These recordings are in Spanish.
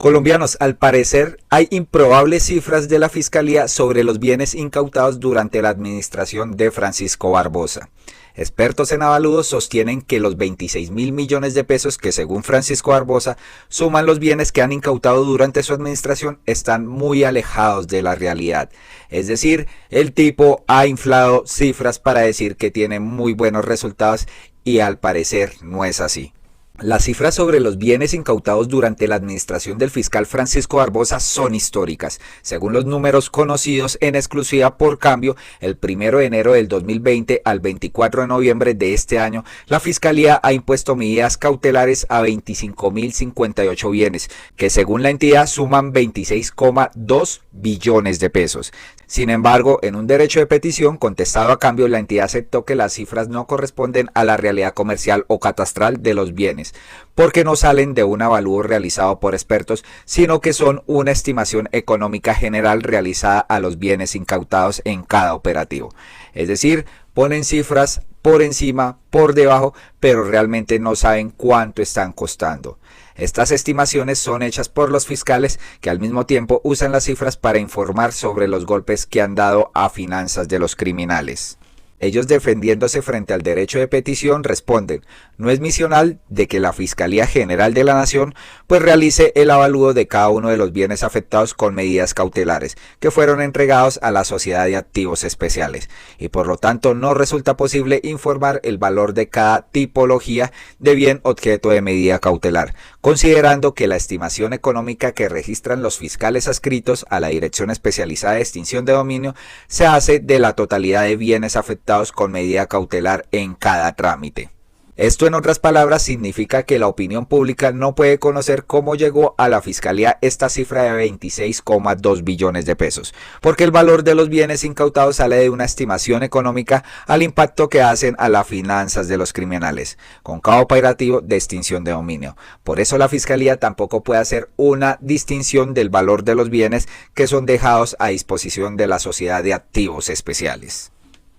Colombianos, al parecer hay improbables cifras de la Fiscalía sobre los bienes incautados durante la administración de Francisco Barbosa. Expertos en avaludos sostienen que los 26.000 millones de pesos que según Francisco Barbosa suman los bienes que han incautado durante su administración están muy alejados de la realidad. Es decir, el tipo ha inflado cifras para decir que tiene muy buenos resultados y al parecer no es así. Las cifras sobre los bienes incautados durante la administración del fiscal Francisco Barbosa son históricas. Según los números conocidos en exclusiva por Cambio, el 1 de enero del 2020 al 24 de noviembre de este año, la Fiscalía ha impuesto medidas cautelares a 25.058 bienes, que según la entidad suman 26,2 billones de pesos. Sin embargo, en un derecho de petición contestado a Cambio, la entidad aceptó que las cifras no corresponden a la realidad comercial o catastral de los bienes, porque no salen de un avalúo realizado por expertos, sino que son una estimación económica general realizada a los bienes incautados en cada operativo. Es decir, ponen cifras por encima, por debajo, pero realmente no saben cuánto están costando. Estas estimaciones son hechas por los fiscales que al mismo tiempo usan las cifras para informar sobre los golpes que han dado a finanzas de los criminales. Ellos, defendiéndose frente al derecho de petición, responden: no es misional de que la Fiscalía General de la Nación pues realice el avalúo de cada uno de los bienes afectados con medidas cautelares que fueron entregados a la Sociedad de Activos Especiales, y por lo tanto no resulta posible informar el valor de cada tipología de bien objeto de medida cautelar, considerando que la estimación económica que registran los fiscales adscritos a la Dirección Especializada de Extinción de Dominio se hace de la totalidad de bienes afectados con medida cautelar en cada trámite. Esto, en otras palabras, significa que la opinión pública no puede conocer cómo llegó a la Fiscalía esta cifra de 26,2 billones de pesos, porque el valor de los bienes incautados sale de una estimación económica al impacto que hacen a las finanzas de los criminales, con cada operativo de extinción de dominio. Por eso la Fiscalía tampoco puede hacer una distinción del valor de los bienes que son dejados a disposición de la Sociedad de Activos Especiales.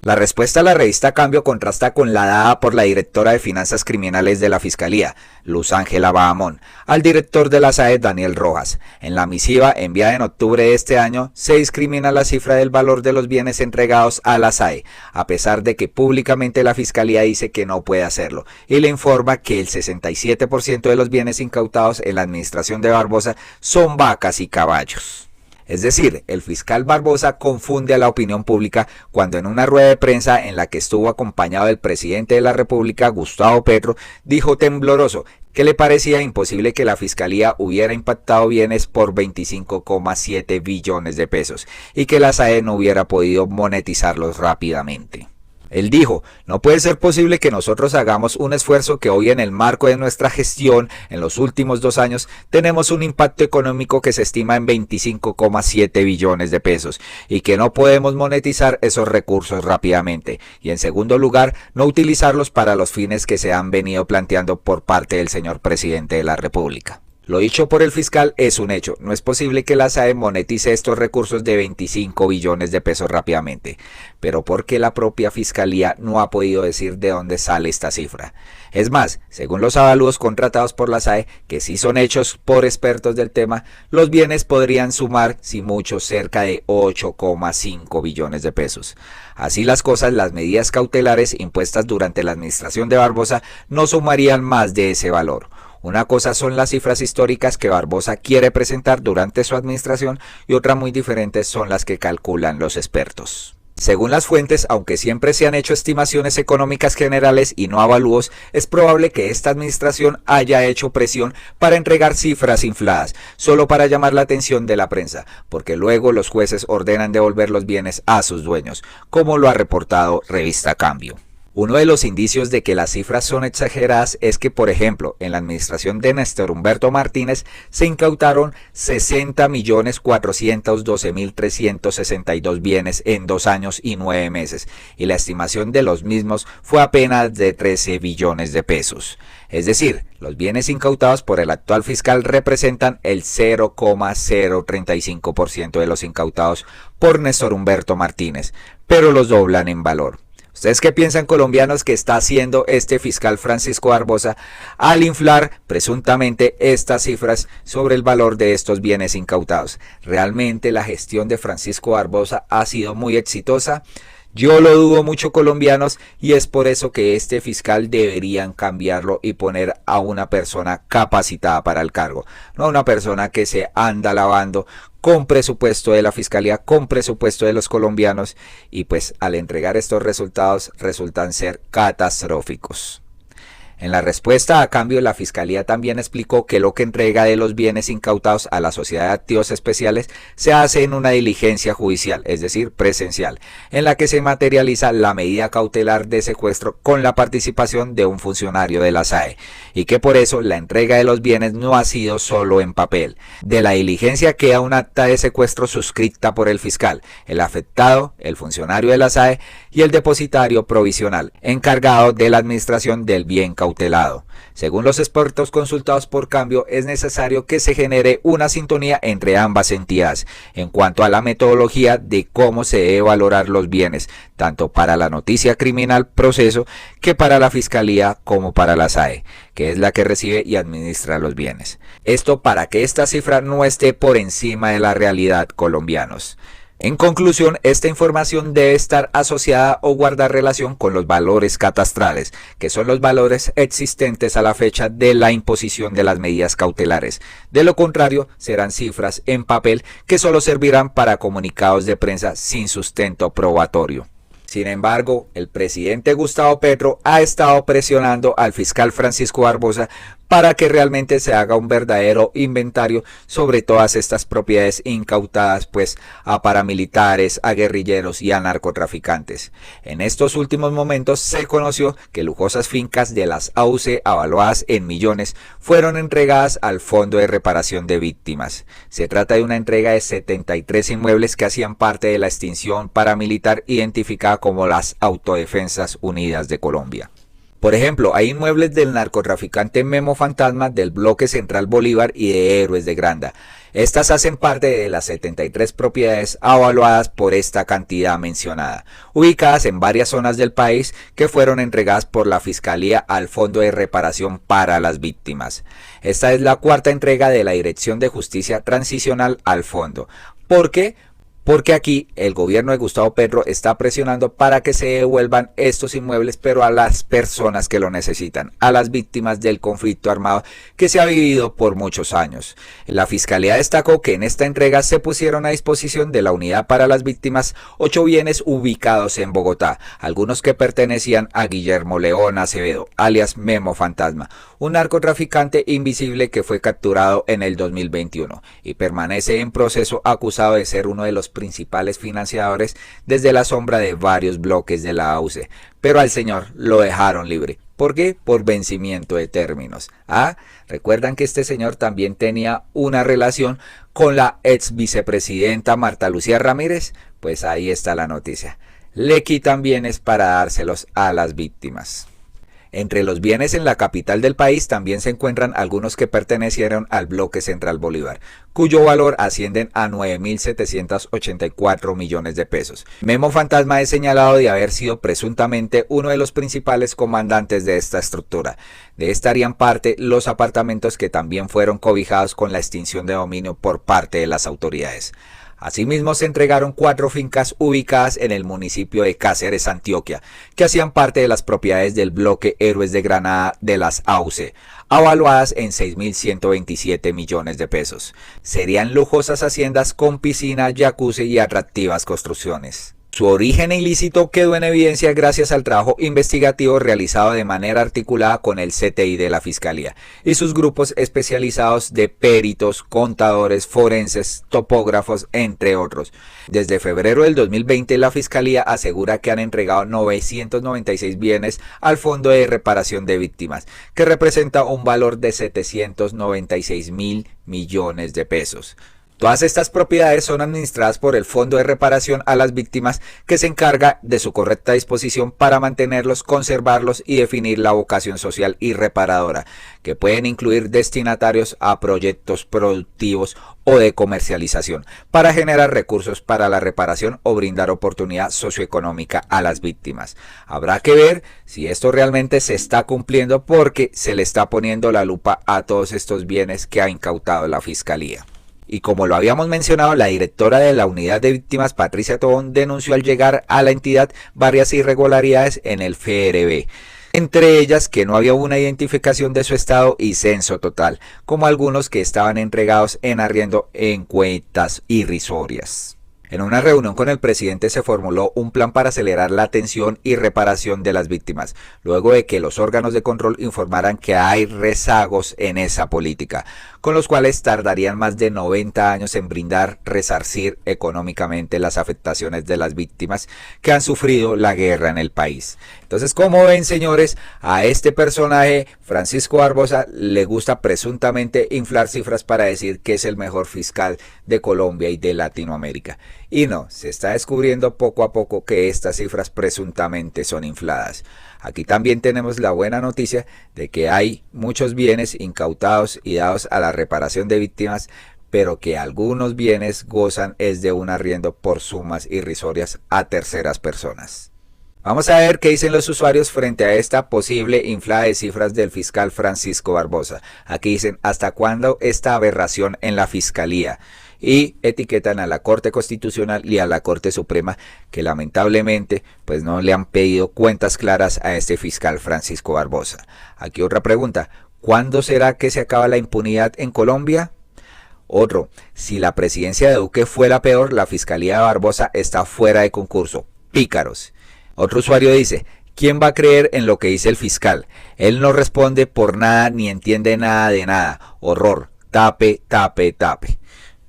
La respuesta a la revista Cambio contrasta con la dada por la directora de Finanzas Criminales de la Fiscalía, Luz Ángela Bahamón, al director de la SAE, Daniel Rojas. En la misiva enviada en octubre de este año, se discrimina la cifra del valor de los bienes entregados a la SAE, a pesar de que públicamente la Fiscalía dice que no puede hacerlo, y le informa que el 67% de los bienes incautados en la administración de Barbosa son vacas y caballos. Es decir, el fiscal Barbosa confunde a la opinión pública cuando en una rueda de prensa en la que estuvo acompañado del presidente de la República, Gustavo Petro, dijo tembloroso que le parecía imposible que la Fiscalía hubiera impactado bienes por 25,7 billones de pesos y que la SAE no hubiera podido monetizarlos rápidamente. Él dijo: no puede ser posible que nosotros hagamos un esfuerzo que hoy, en el marco de nuestra gestión en los últimos 2 años, tenemos un impacto económico que se estima en 25,7 billones de pesos y que no podemos monetizar esos recursos rápidamente, y en segundo lugar, no utilizarlos para los fines que se han venido planteando por parte del señor presidente de la República. Lo dicho por el fiscal es un hecho. No es posible que la SAE monetice estos recursos de 25 billones de pesos rápidamente. Pero ¿por qué la propia Fiscalía no ha podido decir de dónde sale esta cifra? Es más, según los avalúos contratados por la SAE, que sí son hechos por expertos del tema, los bienes podrían sumar, si mucho, cerca de 8,5 billones de pesos. Así las cosas, las medidas cautelares impuestas durante la administración de Barbosa no sumarían más de ese valor. Una cosa son las cifras históricas que Barbosa quiere presentar durante su administración y otra muy diferente son las que calculan los expertos. Según las fuentes, aunque siempre se han hecho estimaciones económicas generales y no avalúos, es probable que esta administración haya hecho presión para entregar cifras infladas, solo para llamar la atención de la prensa, porque luego los jueces ordenan devolver los bienes a sus dueños, como lo ha reportado Revista Cambio. Uno de los indicios de que las cifras son exageradas es que, por ejemplo, en la administración de Néstor Humberto Martínez se incautaron 60.412.362 bienes en 2 años y 9 meses, y la estimación de los mismos fue apenas de 13 billones de pesos. Es decir, los bienes incautados por el actual fiscal representan el 0,035% de los incautados por Néstor Humberto Martínez, pero los doblan en valor. ¿Ustedes qué piensan, colombianos, que está haciendo este fiscal Francisco Barbosa al inflar presuntamente estas cifras sobre el valor de estos bienes incautados? ¿Realmente la gestión de Francisco Barbosa ha sido muy exitosa? Yo lo dudo mucho, colombianos, y es por eso que este fiscal deberían cambiarlo y poner a una persona capacitada para el cargo, no una persona que se anda lavando con presupuesto de la fiscalía, con presupuesto de los colombianos, y pues al entregar estos resultados resultan ser catastróficos. En la respuesta a cambio, la Fiscalía también explicó que lo que entrega de los bienes incautados a la Sociedad de Activos Especiales se hace en una diligencia judicial, es decir, presencial, en la que se materializa la medida cautelar de secuestro con la participación de un funcionario de la SAE, y que por eso la entrega de los bienes no ha sido solo en papel. De la diligencia queda un acta de secuestro suscrita por el fiscal, el afectado, el funcionario de la SAE y el depositario provisional, encargado de la administración del bien cautelado. Según los expertos consultados por Cambio, es necesario que se genere una sintonía entre ambas entidades en cuanto a la metodología de cómo se debe valorar los bienes, tanto para la noticia criminal proceso que para la Fiscalía como para la SAE, que es la que recibe y administra los bienes. Esto para que esta cifra no esté por encima de la realidad, colombianos. En conclusión, esta información debe estar asociada o guardar relación con los valores catastrales, que son los valores existentes a la fecha de la imposición de las medidas cautelares. De lo contrario, serán cifras en papel que solo servirán para comunicados de prensa sin sustento probatorio. Sin embargo, el presidente Gustavo Petro ha estado presionando al fiscal Francisco Barbosa para que realmente se haga un verdadero inventario sobre todas estas propiedades incautadas pues a paramilitares, a guerrilleros y a narcotraficantes. En estos últimos momentos se conoció que lujosas fincas de las AUC avaluadas en millones fueron entregadas al Fondo de Reparación de Víctimas. Se trata de una entrega de 73 inmuebles que hacían parte de la extinción paramilitar identificada como las Autodefensas Unidas de Colombia. Por ejemplo, hay inmuebles del narcotraficante Memo Fantasma, del Bloque Central Bolívar y de Héroes de Granda. Estas hacen parte de las 73 propiedades avaluadas por esta cantidad mencionada, ubicadas en varias zonas del país que fueron entregadas por la Fiscalía al Fondo de Reparación para las Víctimas. Esta es la cuarta entrega de la Dirección de Justicia Transicional al fondo. ¿Por qué? Porque aquí el gobierno de Gustavo Petro está presionando para que se devuelvan estos inmuebles, pero a las personas que lo necesitan, a las víctimas del conflicto armado que se ha vivido por muchos años. La Fiscalía destacó que en esta entrega se pusieron a disposición de la Unidad para las Víctimas 8 bienes ubicados en Bogotá, algunos que pertenecían a Guillermo León Acevedo, alias Memo Fantasma, un narcotraficante invisible que fue capturado en el 2021 y permanece en proceso acusado de ser uno de los principales financiadores desde la sombra de varios bloques de la AUC, pero al señor lo dejaron libre. ¿Por qué? Por vencimiento de términos. ¿Recuerdan que este señor también tenía una relación con la ex vicepresidenta Marta Lucía Ramírez? Pues ahí está la noticia. Le quitan bienes para dárselos a las víctimas. Entre los bienes en la capital del país también se encuentran algunos que pertenecieron al Bloque Central Bolívar, cuyo valor ascienden a 9.784 millones de pesos. Memo Fantasma es señalado de haber sido presuntamente uno de los principales comandantes de esta estructura. De esta harían parte los apartamentos que también fueron cobijados con la extinción de dominio por parte de las autoridades. Asimismo, se entregaron 4 fincas ubicadas en el municipio de Cáceres, Antioquia, que hacían parte de las propiedades del bloque Héroes de Granada de las AUC, avaluadas en 6.127 millones de pesos. Serían lujosas haciendas con piscina, jacuzzi y atractivas construcciones. Su origen ilícito quedó en evidencia gracias al trabajo investigativo realizado de manera articulada con el CTI de la Fiscalía y sus grupos especializados de peritos, contadores, forenses, topógrafos, entre otros. Desde febrero del 2020, la Fiscalía asegura que han entregado 996 bienes al Fondo de Reparación de Víctimas, que representa un valor de 796.000 millones de pesos. Todas estas propiedades son administradas por el Fondo de Reparación a las Víctimas, que se encarga de su correcta disposición para mantenerlos, conservarlos y definir la vocación social y reparadora, que pueden incluir destinatarios a proyectos productivos o de comercialización, para generar recursos para la reparación o brindar oportunidad socioeconómica a las víctimas. Habrá que ver si esto realmente se está cumpliendo, porque se le está poniendo la lupa a todos estos bienes que ha incautado la Fiscalía. Y como lo habíamos mencionado, la directora de la Unidad de Víctimas, Patricia Tobón, denunció al llegar a la entidad varias irregularidades en el FRB. Entre ellas que no había una identificación de su estado y censo total, como algunos que estaban entregados en arriendo en cuentas irrisorias. En una reunión con el presidente se formuló un plan para acelerar la atención y reparación de las víctimas, luego de que los órganos de control informaran que hay rezagos en esa política, con los cuales tardarían más de 90 años en resarcir económicamente las afectaciones de las víctimas que han sufrido la guerra en el país. Entonces, como ven, señores, a este personaje, Francisco Barbosa, le gusta presuntamente inflar cifras para decir que es el mejor fiscal de Colombia y de Latinoamérica. Y no, se está descubriendo poco a poco que estas cifras presuntamente son infladas. Aquí también tenemos la buena noticia de que hay muchos bienes incautados y dados a la reparación de víctimas, pero que algunos bienes gozan es de un arriendo por sumas irrisorias a terceras personas. Vamos a ver qué dicen los usuarios frente a esta posible inflada de cifras del fiscal Francisco Barbosa. Aquí dicen, ¿hasta cuándo esta aberración en la Fiscalía? Y etiquetan a la Corte Constitucional y a la Corte Suprema, que lamentablemente pues no le han pedido cuentas claras a este fiscal Francisco Barbosa. Aquí otra pregunta, ¿cuándo será que se acaba la impunidad en Colombia? Otro, si la presidencia de Duque fue la peor, la Fiscalía de Barbosa está fuera de concurso. Pícaros. Otro usuario dice, ¿quién va a creer en lo que dice el fiscal? Él no responde por nada ni entiende nada de nada. Horror. Tape, tape, tape.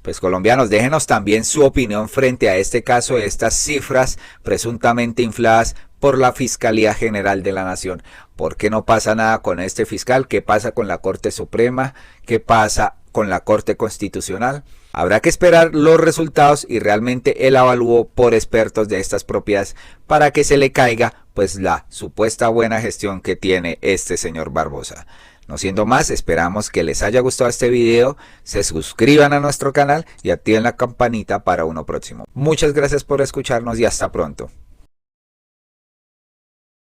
Pues colombianos, déjenos también su opinión frente a este caso de estas cifras presuntamente infladas por la Fiscalía General de la Nación. ¿Por qué no pasa nada con este fiscal? ¿Qué pasa con la Corte Suprema? ¿Qué pasa con la Corte Constitucional? Habrá que esperar los resultados y realmente el avalúo por expertos de estas propiedades para que se le caiga pues la supuesta buena gestión que tiene este señor Barbosa. No siendo más, esperamos que les haya gustado este video, se suscriban a nuestro canal y activen la campanita para uno próximo. Muchas gracias por escucharnos y hasta pronto.